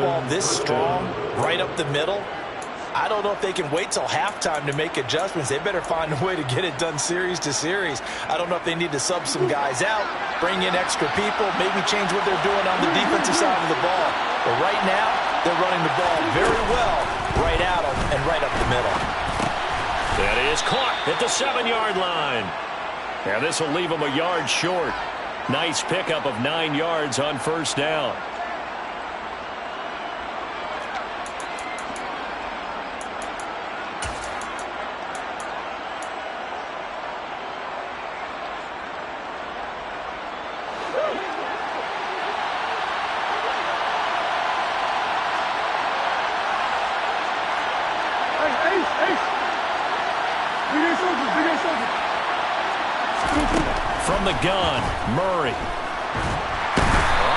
football this strong, right up the middle, I don't know if they can wait till halftime to make adjustments. They better find a way to get it done series to series. I don't know if they need to sub some guys out, bring in extra people, maybe change what they're doing on the defensive side of the ball. But right now, they're running the ball very well right at them and right up the middle. That is caught at the 7-yard line. And this will leave them a yard short. Nice pickup of 9 yards on first down. From the gun, Murray.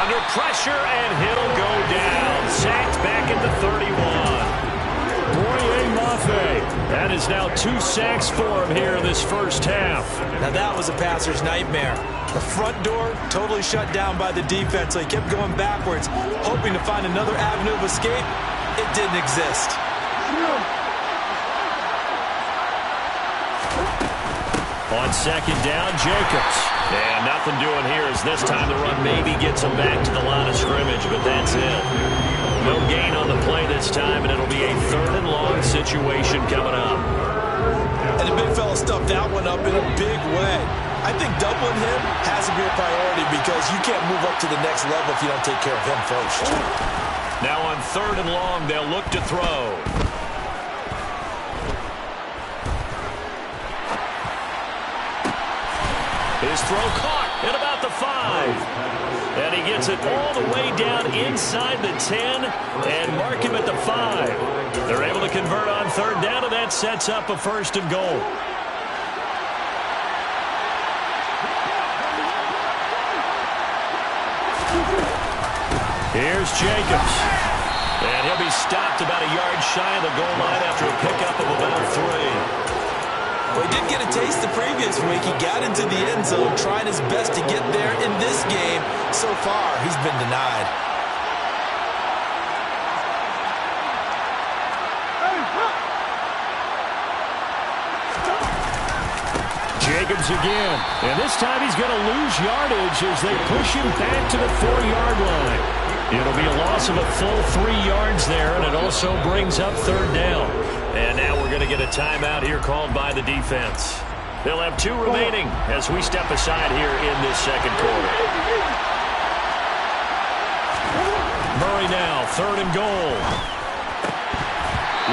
Under pressure, and he'll go down. Sacked back at the 31. That is now 2 sacks for him here in this first half. Now that was a passer's nightmare. The front door totally shut down by the defense, so he kept going backwards, hoping to find another avenue of escape. It didn't exist. On second down, Jacobs. And nothing doing here as this time the run maybe gets him back to the line of scrimmage, but that's it. No gain on the play this time, and it'll be a 3rd and long situation coming up. And the big fella stuffed that one up in a big way. I think doubling him has to be a priority because you can't move up to the next level if you don't take care of him first. Now on 3rd and long, they'll look to throw. His throw caught at about the 5. And he gets it all the way down inside the 10 and mark him at the 5. They're able to convert on 3rd down, and that sets up a 1st and goal. Here's Jacobs. And he'll be stopped about a yard shy of the goal line after a pickup of about 3. Well, he did get a taste the previous week. He got into the end zone, trying his best to get there in this game. So far, he's been denied. Jacobs again. And this time he's going to lose yardage as they push him back to the 4-yard line. It'll be a loss of a full 3 yards there, and it also brings up 3rd down. And now we're going to get a timeout here called by the defense. They'll have 2 remaining as we step aside here in this 2nd quarter. Murray now, 3rd and goal.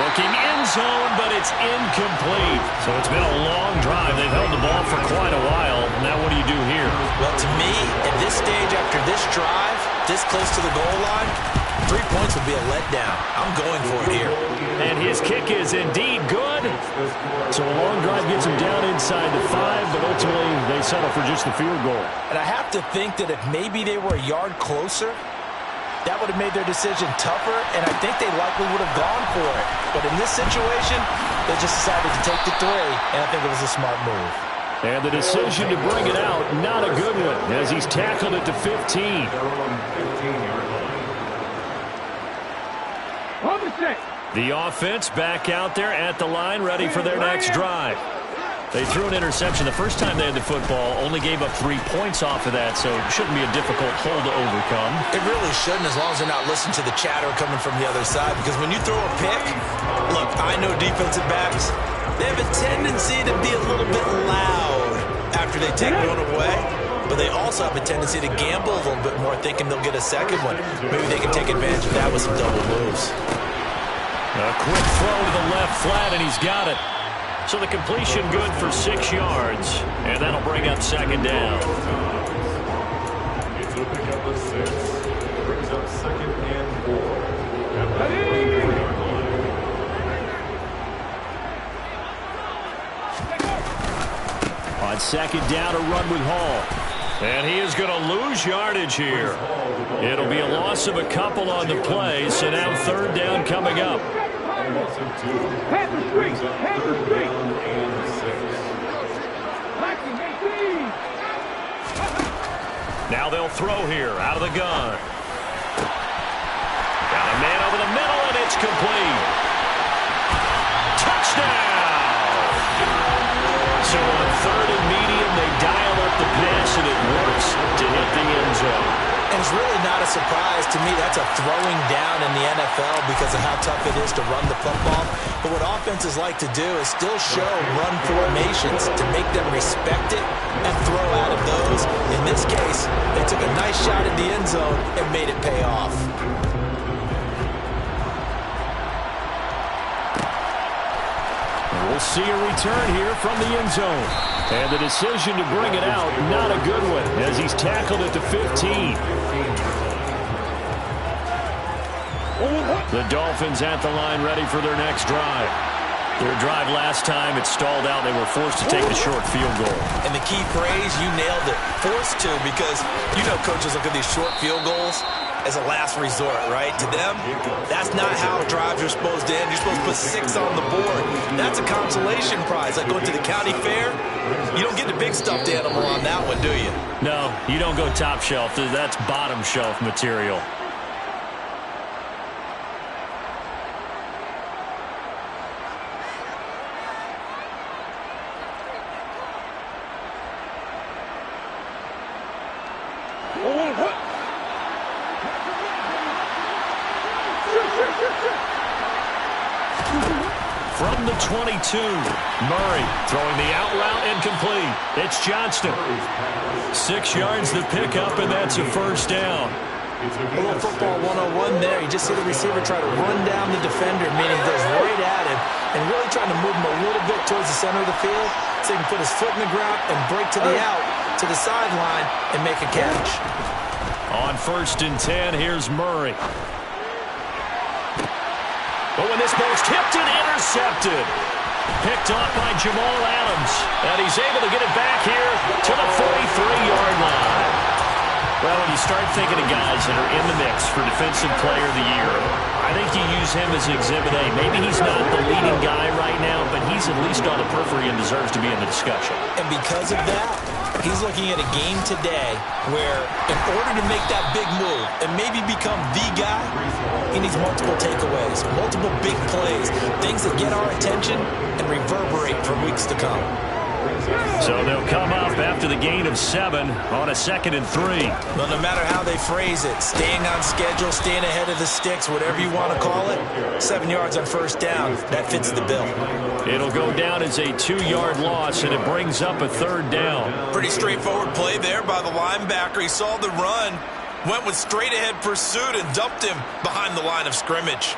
Looking end zone, but it's incomplete. So it's been a long drive. They've held the ball for quite a while. Now what do you do here? Well, to me, at this stage after this drive, this close to the goal line, 3 points would be a letdown. I'm going for it here. And his kick is indeed good. So a long drive gets him down inside the 5, but ultimately they settle for just the field goal. And I have to think that if maybe they were a yard closer, that would have made their decision tougher, and I think they likely would have gone for it. But in this situation, they just decided to take the 3, and I think it was a smart move. And the decision to bring it out, not a good one, as he's tackled it to 15. The offense back out there at the line, ready for their next drive. They threw an interception the first time they had the football, only gave up 3 points off of that, so it shouldn't be a difficult hole to overcome. It really shouldn't, as long as they're not listening to the chatter coming from the other side, because when you throw a pick, look, I know defensive backs, they have a tendency to be a little bit loud after they take one away, but they also have a tendency to gamble a little bit more, thinking they'll get a second one. Maybe they can take advantage of that with some double moves. A quick throw to the left flat, and he's got it. So the completion good for 6 yards, and that'll bring up 2nd down. It's a pickup of 6. Brings up 2nd and 4. On 2nd down, a run with Hall. And he is going to lose yardage here. It'll be a loss of a couple on the play, so now 3rd down coming up. Now they'll throw here out of the gun. Got a complete. Touchdown! So on third and medium, they dial up the pass, and it works to hit the end zone. And it's really not a surprise to me. That's a throwing down in the NFL because of how tough it is to run the football. But what offenses like to do is still show run formations to make them respect it and throw out of those. In this case, they took a nice shot at the end zone and made it pay off. We'll see a return here from the end zone. And the decision to bring it out, not a good one, as he's tackled at the 15. The Dolphins at the line ready for their next drive. Their drive last time, it stalled out. They were forced to take the short field goal. And the key phrase, you nailed it, forced to, because you know coaches look at these short field goals as a last resort, right? To them, that's not how drives are supposed to end. You're supposed to put 6 on the board. That's a consolation prize. Like going to the county fair, you don't get the big stuffed animal on that one, do you? No, you don't go top shelf. That's bottom shelf material. From the 22, Murray throwing the out route and complete. It's Johnston. 6 yards the pickup, and that's a first down. A little football 101 there. You just see the receiver try to run down the defender, meaning he goes right at him, and really trying to move him a little bit towards the center of the field so he can put his foot in the ground and break to the out, to the sideline, and make a catch. On 1st and 10, here's Murray. But when this ball's tipped and intercepted. Picked off by Jamal Adams. And he's able to get it back here to the 43-yard line. Well, when you start thinking of guys that are in the mix for Defensive Player of the Year, I think you use him as Exhibit A. Maybe he's not the leading guy right now, but he's at least on the periphery and deserves to be in the discussion. And because of that, he's looking at a game today where in order to make that big move and maybe become the guy, he needs multiple takeaways, multiple big plays, things that get our attention and reverberate for weeks to come. So they'll come up after the gain of 7 on a 2nd and 3. Well, no matter how they phrase it, staying on schedule, staying ahead of the sticks, whatever you want to call it, 7 yards on first down, that fits the bill. It'll go down as a 2-yard loss, and it brings up a 3rd down. Pretty straightforward play there by the linebacker. He saw the run, went with straight-ahead pursuit, and dumped him behind the line of scrimmage.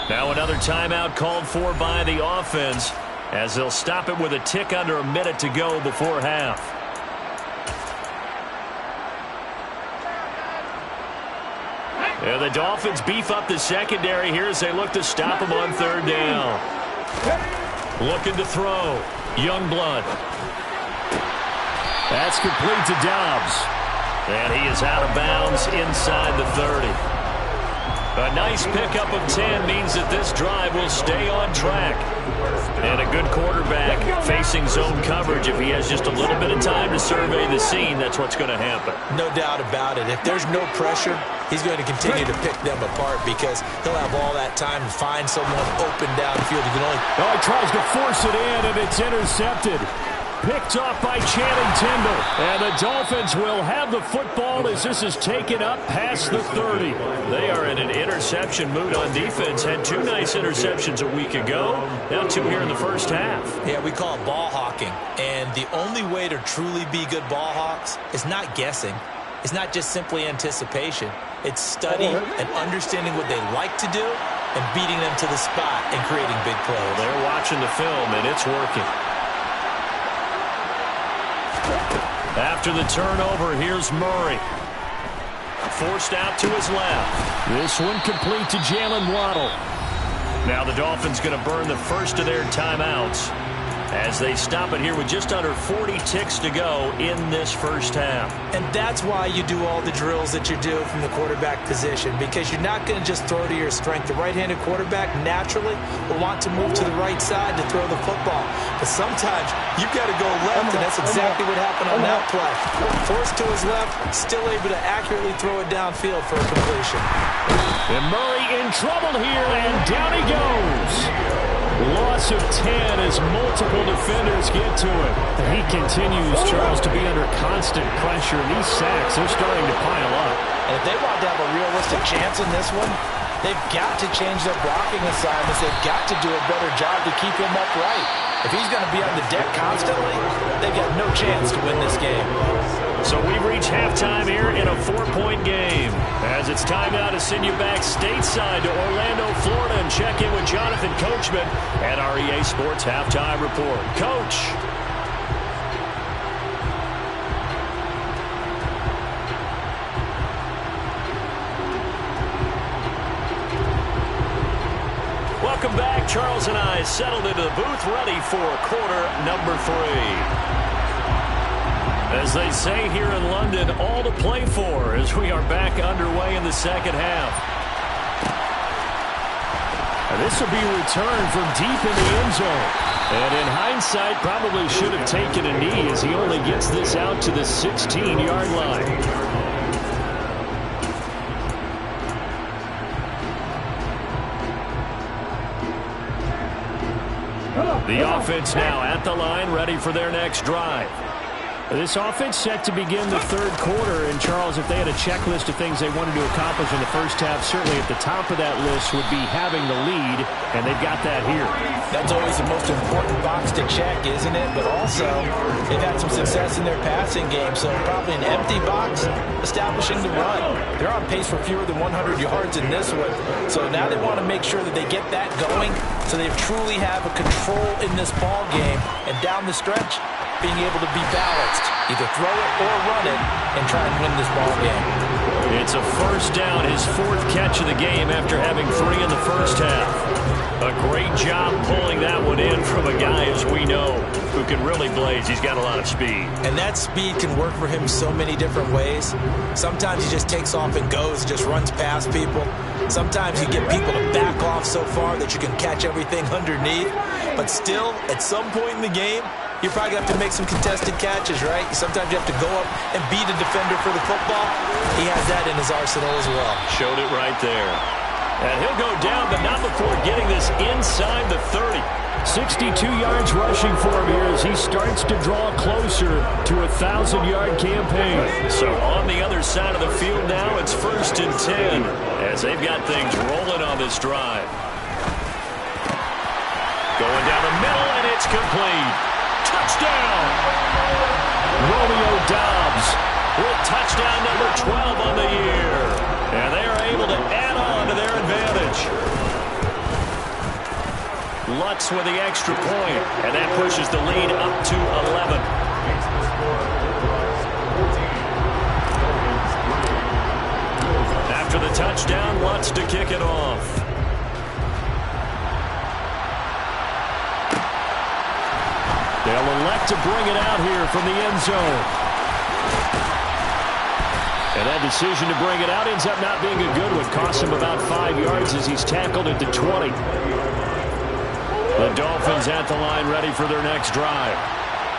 Now another timeout called for by the offense, as they'll stop it with a tick under a minute to go before half. And the Dolphins beef up the secondary here as they look to stop him on 3rd down. Looking to throw. Youngblood. That's complete to Dobbs. And he is out of bounds inside the 30. A nice pickup of 10 means that this drive will stay on track. And a good quarterback facing zone coverage. If he has just a little bit of time to survey the scene, that's what's going to happen. No doubt about it. If there's no pressure, he's going to continue to pick them apart because he'll have all that time to find someone open downfield. He can only... Oh, he tries to force it in, and it's intercepted. Picked off by Channing Tindall. And the Dolphins will have the football as this is taken up past the 30. They are in an interception mood on defense. Had 2 nice interceptions a week ago. Now 2 here in the first half. Yeah, we call it ball hawking. And the only way to truly be good ball hawks is not guessing. It's not just simply anticipation. It's studying and understanding what they like to do and beating them to the spot and creating big plays. Well, they're watching the film, and it's working. After the turnover, here's Murray. Forced out to his left. This one complete to Jalen Waddle. Now the Dolphins going to burn the first of their timeouts as they stop it here with just under 40 ticks to go in this first half. And that's why you do all the drills that you do from the quarterback position, because you're not going to just throw to your strength. The right-handed quarterback naturally will want to move to the right side to throw the football. But sometimes you've got to go left, and that's exactly what happened on that play. Forced to his left, still able to accurately throw it downfield for a completion. And Murray in trouble here, and down he goes. Loss of 10 as multiple defenders get to him. And he continues, Charles, to be under constant pressure. These sacks, they're starting to pile up. And if they want to have a realistic chance in this one, they've got to change their blocking assignments. They've got to do a better job to keep him upright. If he's going to be on the deck constantly, they've got no chance to win this game. So we've reached halftime here in a 4-point game. As it's time now to send you back stateside to Orlando, Florida, and check in with Jonathan Coachman at our EA Sports Halftime Report. Coach. Welcome back. Charles and I settled into the booth ready for quarter number 3. As they say here in London, all to play for as we are back underway in the second half. And this will be returned from deep in the end zone. And in hindsight, probably should have taken a knee as he only gets this out to the 16-yard line. The offense now at the line, ready for their next drive. This offense set to begin the third quarter, and Charles, if they had a checklist of things they wanted to accomplish in the first half, certainly at the top of that list would be having the lead, and they've got that here. That's always the most important box to check, isn't it? But also, they've had some success in their passing game, so probably an empty box establishing the run. They're on pace for fewer than 100 yards in this one, so now they want to make sure that they get that going so they truly have a control in this ball game, and down the stretch, being able to be balanced, either throw it or run it, and try and win this ball game. It's a first down, his 4th catch of the game after having 3 in the first half. A great job pulling that one in from a guy, as we know, who can really blaze. He's got a lot of speed. And that speed can work for him so many different ways. Sometimes he just takes off and goes, just runs past people. Sometimes you get people to back off so far that you can catch everything underneath. But still, at some point in the game, you probably have to make some contested catches, right? Sometimes you have to go up and beat a defender for the football. He has that in his arsenal as well. Showed it right there. And he'll go down, but not before getting this inside the 30. 62 yards rushing for him here as he starts to draw closer to a 1,000-yard campaign. So on the other side of the field now, it's 1st and 10 as they've got things rolling on this drive. Going down the middle, and it's complete. Touchdown! Romeo Doubs with touchdown number 12 on the year. And they are able to add on to their advantage. Lutz with the extra point, and that pushes the lead up to 11. After the touchdown, Lutz to kick it off. They'll elect to bring it out here from the end zone. And that decision to bring it out ends up not being a good one. Costs him about 5 yards as he's tackled at the 20. The Dolphins at the line ready for their next drive.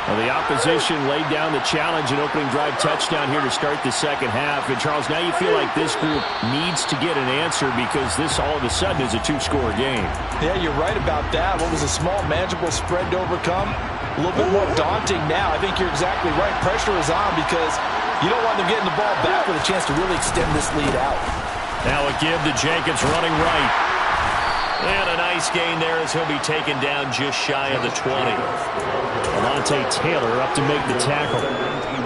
Well, the opposition laid down the challenge and opening drive touchdown here to start the second half. And, Charles, now you feel like this group needs to get an answer because this all of a sudden is a 2-score game. Yeah, you're right about that. What was a small, manageable spread to overcome? A little bit more daunting now. I think you're exactly right. Pressure is on because you don't want them getting the ball back with a chance to really extend this lead out. Now a give to Jacobs running right. And a nice gain there as he'll be taken down just shy of the 20. Alontae Taylor up to make the tackle.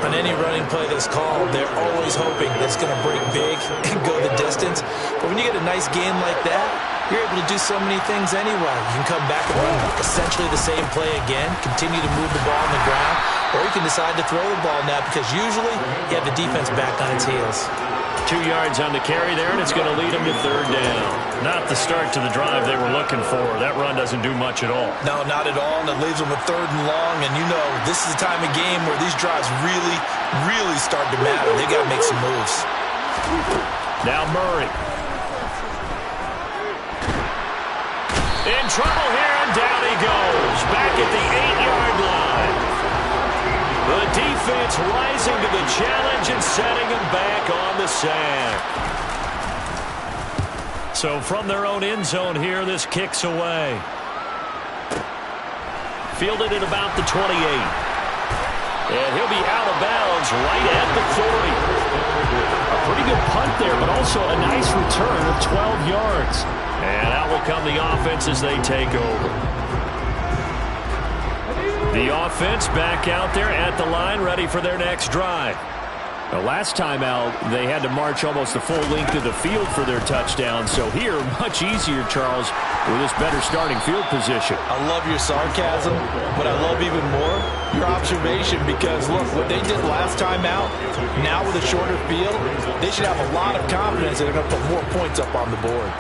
On any running play that's called, they're always hoping that it's going to break big and go the distance. But when you get a nice gain like that, you're able to do so many things anyway. You can come back and run essentially the same play again, continue to move the ball on the ground, or you can decide to throw the ball now because usually you have the defense back on its heels. 2 yards on the carry there, and it's going to lead them to 3rd down. Not the start to the drive they were looking for. That run doesn't do much at all. No, not at all, and it leaves them with 3rd and long, and you know this is the time of game where these drives really, really start to matter. They got to make some moves. Now Murray. In trouble here, and down he goes. Back at the 8-yard line. The defense rising to the challenge and setting him back on the sack. So from their own end zone here, this kicks away. Fielded at about the 28. And he'll be out of bounds right at the 40. A pretty good punt there, but also a nice return of 12 yards. And out will come the offense as they take over. The offense back out there at the line, ready for their next drive. The last time out, they had to march almost the full length of the field for their touchdown. So here, much easier, Charles, with this better starting field position. I love your sarcasm, but I love even more your observation because, look, what they did last time out, now with a shorter field, they should have a lot of confidence that they're going to put more points up on the board.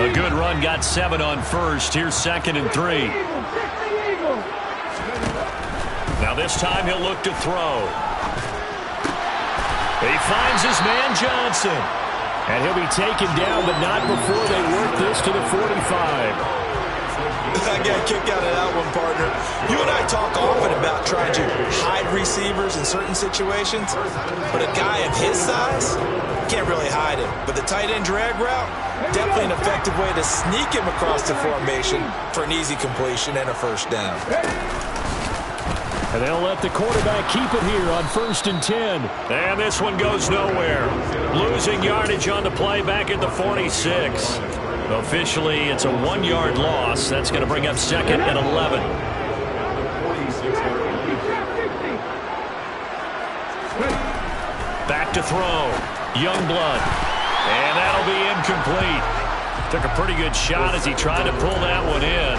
A good run, got 7 on first. Here's 2nd and 3. Now this time he'll look to throw. He finds his man Johnson. And he'll be taken down, but not before they work this to the 45. I got a kick out of that one, partner. You and I talk often about trying to hide receivers in certain situations, but a guy of his size can't really hide him. But the tight end drag route, definitely an effective way to sneak him across the formation for an easy completion and a first down. And they'll let the quarterback keep it here on 1st and 10. And this one goes nowhere. Losing yardage on the play back at the 46. Officially, it's a 1-yard loss. That's going to bring up 2nd and 11. Back to throw. Youngblood. And that'll be incomplete. Took a pretty good shot as he tried to pull that one in.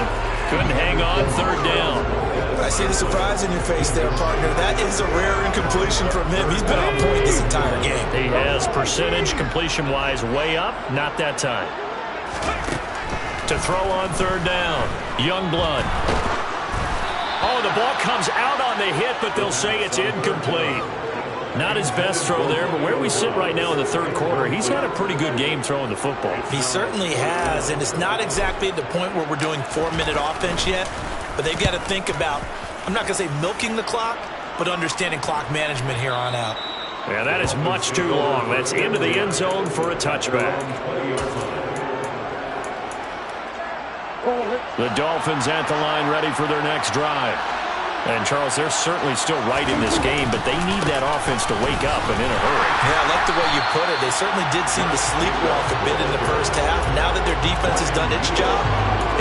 Couldn't hang on, 3rd down. I see the surprise in your face there, partner. That is a rare incompletion from him. He's been on point this entire game. He has percentage completion-wise way up. Not that time. To throw on 3rd down. Youngblood. Oh, the ball comes out on the hit, but they'll say it's incomplete. Not his best throw there, but where we sit right now in the 3rd quarter, he's had a pretty good game throwing the football. He certainly has, and it's not exactly at the point where we're doing 4-minute offense yet, but they've got to think about, I'm not going to say milking the clock, but understanding clock management here on out. Yeah, that is much too long. That's into the end zone for a touchback. The Dolphins at the line, ready for their next drive. And, Charles, they're certainly still right in this game, but they need that offense to wake up and in a hurry. Yeah, I like the way you put it. They certainly did seem to sleepwalk a bit in the first half. Now that their defense has done its job,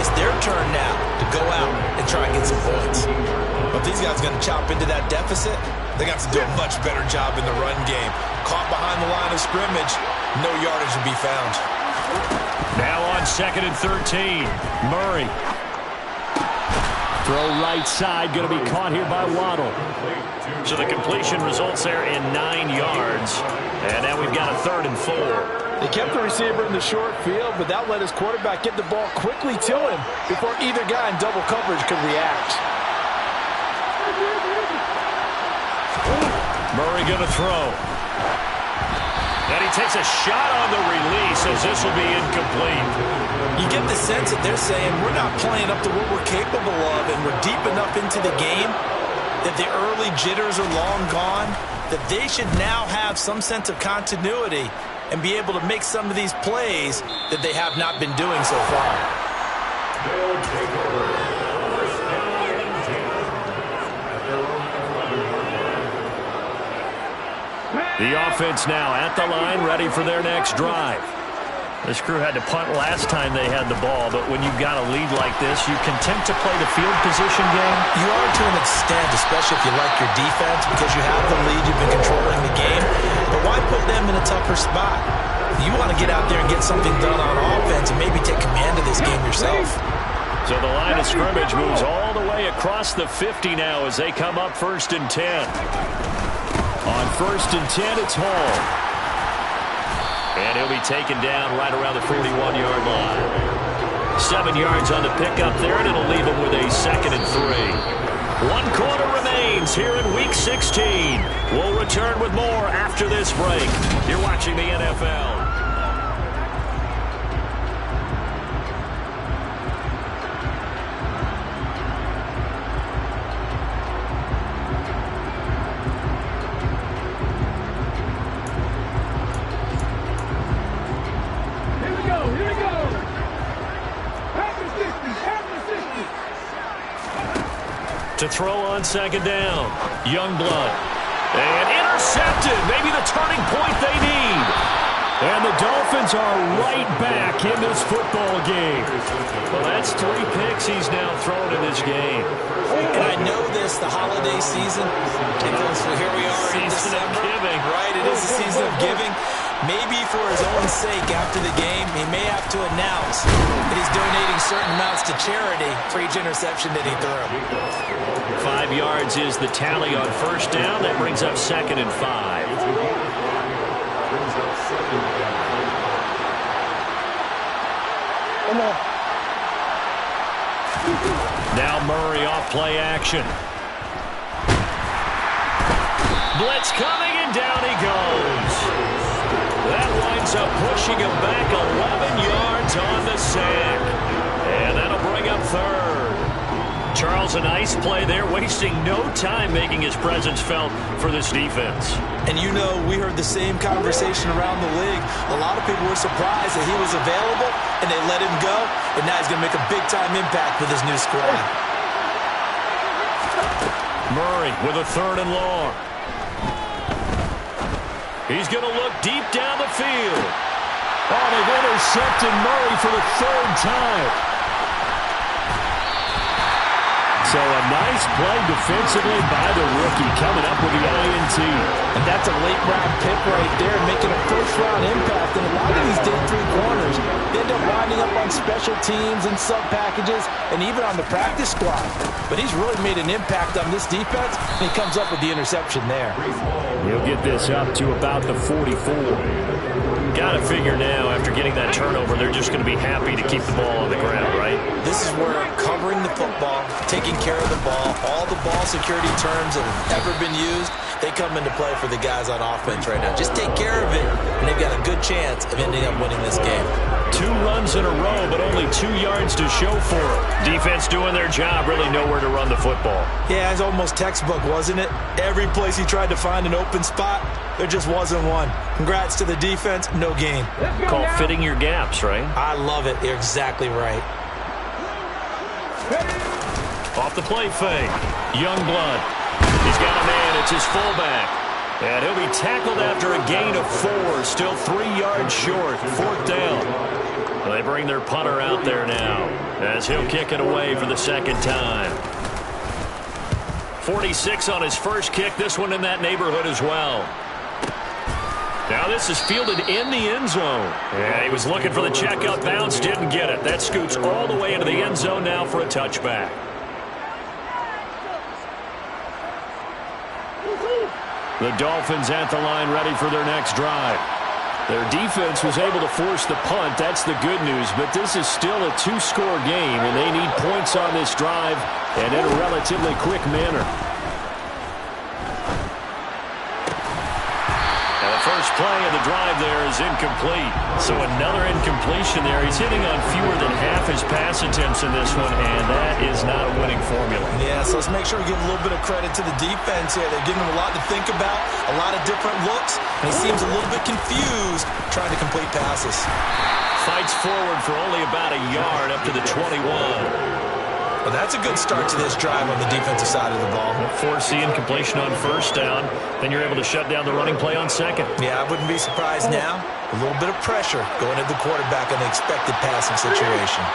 it's their turn now to go out and try and get some points. But if these guys are going to chop into that deficit, they got to do a much better job in the run game. Caught behind the line of scrimmage, no yardage to be found. Now on 2nd and 13, Murray. Throw right side, going to be caught here by Waddle. So the completion results there in 9 yards. And now we've got a 3rd and 4. They kept the receiver in the short field, but that let his quarterback get the ball quickly to him before either guy in double coverage could react. Murray going to throw. And he takes a shot on the release as this will be incomplete. You get the sense that they're saying we're not playing up to what we're capable of and we're deep enough into the game that the early jitters are long gone, that they should now have some sense of continuity and be able to make some of these plays that they have not been doing so far. The offense now at the line, ready for their next drive. This crew had to punt last time they had the ball, but when you've got a lead like this, you content to play the field position game? You are to an extent, especially if you like your defense, because you have the lead, you've been controlling the game. But why put them in a tougher spot? You want to get out there and get something done on offense and maybe take command of this game yourself. So the line of scrimmage moves all the way across the 50 now as they come up 1st and 10. On 1st and 10, it's Hall. And he'll be taken down right around the 41-yard line. 7 yards on the pickup there, and it'll leave him with a 2nd and 3. 1 quarter remains here in Week 16. We'll return with more after this break. You're watching the NFL. To throw on second down. Youngblood. And intercepted. Maybe the turning point they need. And the Dolphins are right back in this football game. Well, that's 3 picks he's now thrown in this game. And I know this, the holiday season, because here we are in December. Giving. Right, it is the season of giving. Maybe for his own sake after the game, he may have to announce that he's donating certain amounts to charity for each interception that he threw. 5 yards is the tally on first down. That brings up 2nd and 5. Now Murray off play action. Blitz coming, and down he goes. That winds up pushing him back 11 yards on the sack. And that'll bring up 3rd. Charles, a nice play there, wasting no time making his presence felt for this defense. And you know, we heard the same conversation around the league. A lot of people were surprised that he was available, and they let him go. And now he's going to make a big-time impact with his new squad. Murray with a 3rd and long. He's going to look deep down the field. Oh, they've intercepted Murray for the 3rd time. So a nice play defensively by the rookie, coming up with the INT. And that's a late-round pick right there, making a first-round impact. And a lot of these day 3 corners, they end up winding up on special teams and sub-packages and even on the practice squad. But he's really made an impact on this defense, and he comes up with the interception there. He'll get this up to about the 44. Got to figure now, after getting that turnover, they're just going to be happy to keep the ball on the ground, right? This is where covering the football, taking care of the ball, all the ball security terms that have ever been used, they come into play for the guys on offense right now. Just take care of it, and they've got a good chance of ending up winning this game. 2 runs in a row, but only 2 yards to show for it. Defense doing their job, really nowhere to run the football. Yeah, it's almost textbook, wasn't it? Every place he tried to find an open spot, there just wasn't one. Congrats to the defense, no gain. Called fitting your gaps, right? I love it. You're exactly right. Off the play fake. Youngblood. He's got a man. It's his fullback. And he'll be tackled after a gain of 4. Still 3 yards short. 4th down. Well, they bring their punter out there now as he'll kick it away for the 2nd time. 46 on his first kick. This one in that neighborhood as well. Now this is fielded in the end zone. Yeah, he was looking for the check out bounce, didn't get it. That scoots all the way into the end zone now for a touchback. The Dolphins at the line, ready for their next drive. Their defense was able to force the punt. That's the good news, but this is still a 2-score game, and they need points on this drive and in a relatively quick manner. First play of the drive there is incomplete. So another incompletion there. He's hitting on fewer than half his pass attempts in this one, and that is not a winning formula. Yeah, so let's make sure we give a little bit of credit to the defense here. They're giving him a lot to think about, a lot of different looks, and he seems a little bit confused trying to complete passes. Fights forward for only about a yard up to the 21. Well, that's a good start to this drive on the defensive side of the ball. Force the incompletion on first down. Then you're able to shut down the running play on second. Yeah, I wouldn't be surprised now. A little bit of pressure going at the quarterback on the expected passing situation.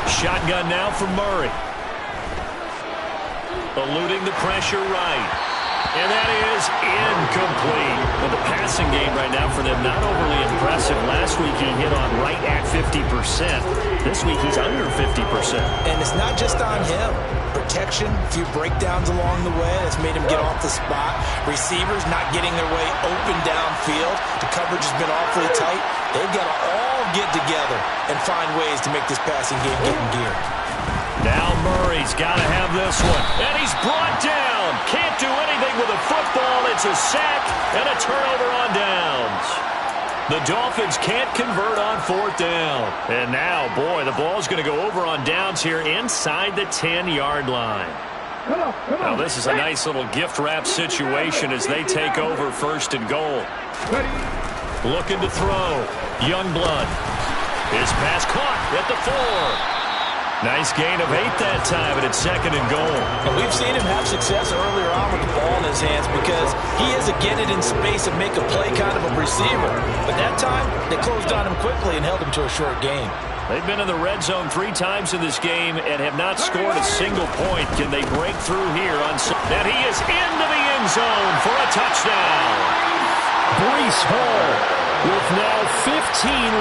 Shotgun now for Murray. Eluding the pressure right. And that is incomplete. But the passing game right now for them, not overly impressive. Last week he hit on right at 50%. This week he's under 50%. And it's not just on him. Protection, a few breakdowns along the way. That's made him get off the spot. Receivers not getting their way open downfield. The coverage has been awfully tight. They've got to all get together and find ways to make this passing game get in gear. Now Murray's got to have this one. And he's brought down. Can't do anything with a football. It's a sack and a turnover on downs. The Dolphins can't convert on 4th down. And now, boy, the ball's going to go over on downs here inside the 10-yard line. Now this is a nice little gift wrap situation as they take over 1st and goal. Looking to throw. Youngblood. His pass caught at the 4. Nice gain of 8 that time, and it's 2nd and goal. And we've seen him have success earlier on with the ball in his hands because he is a get it in space and make a play kind of a receiver. But that time, they closed on him quickly and held him to a short gain. They've been in the red zone 3 times in this game and have not scored a single point. Can they break through here on and he is into the end zone for a touchdown. Breece Hall with now 15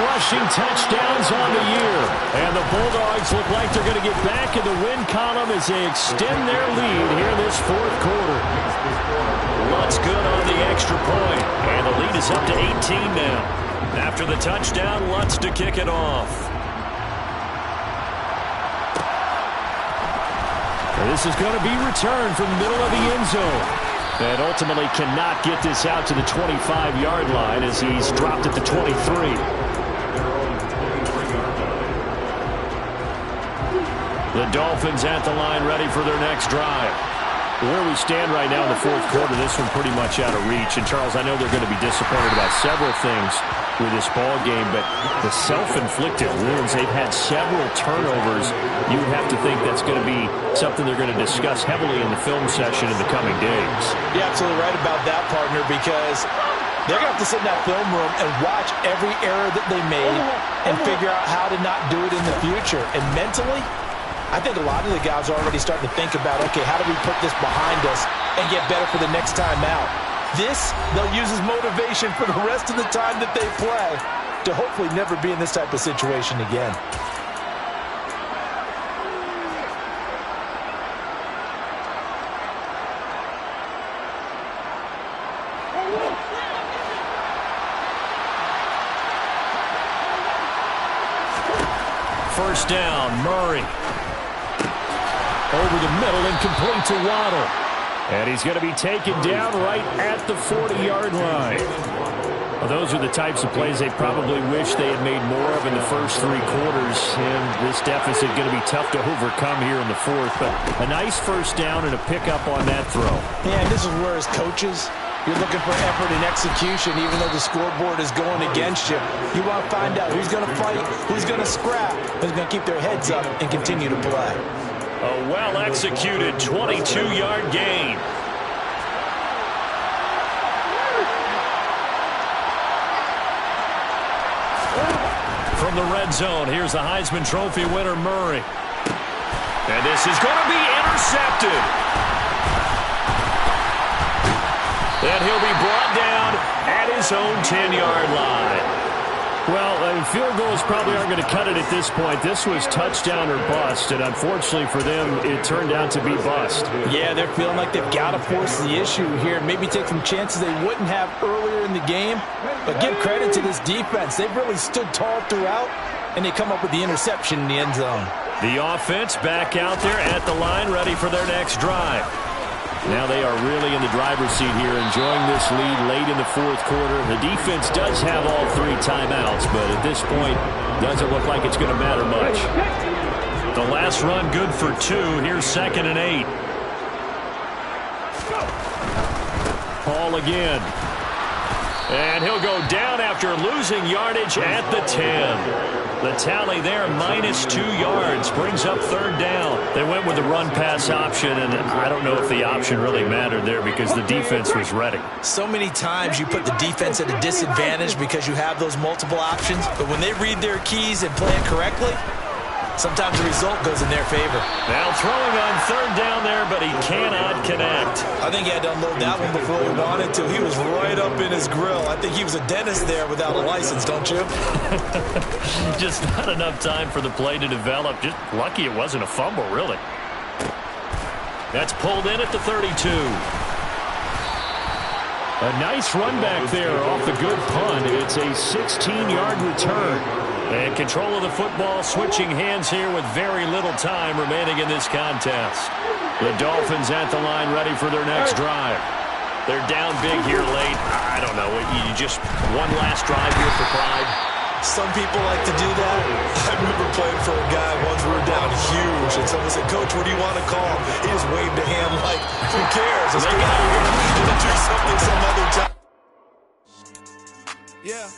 rushing touchdowns on the year. And the Bulldogs look like they're going to get back in the win column as they extend their lead here in this 4th quarter. Lutz good on the extra point, and the lead is up to 18 now. After the touchdown, Lutz to kick it off. And this is going to be returned from the middle of the end zone. And ultimately cannot get this out to the 25-yard line as he's dropped at the 23. The Dolphins at the line ready for their next drive. Where we stand right now in the 4th quarter, this one pretty much out of reach. And, Charles, I know they're going to be disappointed about several things with this ball game, but the self-inflicted wounds, they've had several turnovers. You would have to think that's going to be something they're going to discuss heavily in the film session in the coming days. You're absolutely right about that, partner, because they're going to have to sit in that film room and watch every error that they made and figure out how to not do it in the future. And mentally, I think a lot of the guys are already starting to think about, okay, how do we put this behind us and get better for the next time out? This, they'll use as motivation for the rest of the time that they play to hopefully never be in this type of situation again. First down, Murray. Over the middle and complete to Waddle. And he's going to be taken down right at the 40-yard line. Well, those are the types of plays they probably wish they had made more of in the first 3 quarters. And this deficit going to be tough to overcome here in the 4th. But a nice first down and a pickup on that throw. Yeah, and this is where as coaches, you're looking for effort and execution, even though the scoreboard is going against you. You want to find out who's going to fight, who's going to scrap, who's going to keep their heads up and continue to play. A well-executed 22-yard gain. From the red zone, here's the Heisman Trophy winner, Murray. And this is going to be intercepted. And he'll be brought down at his own 10-yard line. Well, field goals probably aren't going to cut it at this point. This was touchdown or bust, and unfortunately for them, it turned out to be bust. Yeah, they're feeling like they've got to force the issue here, maybe take some chances they wouldn't have earlier in the game. But give credit to this defense. They've really stood tall throughout, and they come up with the interception in the end zone. The offense back out there at the line, ready for their next drive. Now they are really in the driver's seat here, enjoying this lead late in the 4th quarter. The defense does have all 3 timeouts, but at this point, doesn't look like it's going to matter much. The last run good for 2. Here's 2nd and 8. Paul again. And he'll go down after losing yardage at the 10. The tally there, -2 yards, brings up 3rd down. They went with the run-pass option, and I don't know if the option really mattered there because the defense was ready. So many times you put the defense at a disadvantage because you have those multiple options, but when they read their keys and play it correctly, sometimes the result goes in their favor. Now throwing on 3rd down there, but he cannot connect. I think he had to unload that one before he wanted to. He was right up in his grill. I think he was a dentist there without a license, don't you? Just not enough time for the play to develop. Just lucky it wasn't a fumble, really. That's pulled in at the 32. A nice run back there off the good punt. It's a 16-yard return. And control of the football switching hands here with very little time remaining in this contest. The Dolphins at the line ready for their next drive. They're down big here late. I don't know. You just one last drive here for pride. Some people like to do that. I remember playing for a guy once we were down huge, and someone said, "Coach, what do you want to call?" He just waved a hand like, who cares? Let's get out of here and do something some other time. Yeah.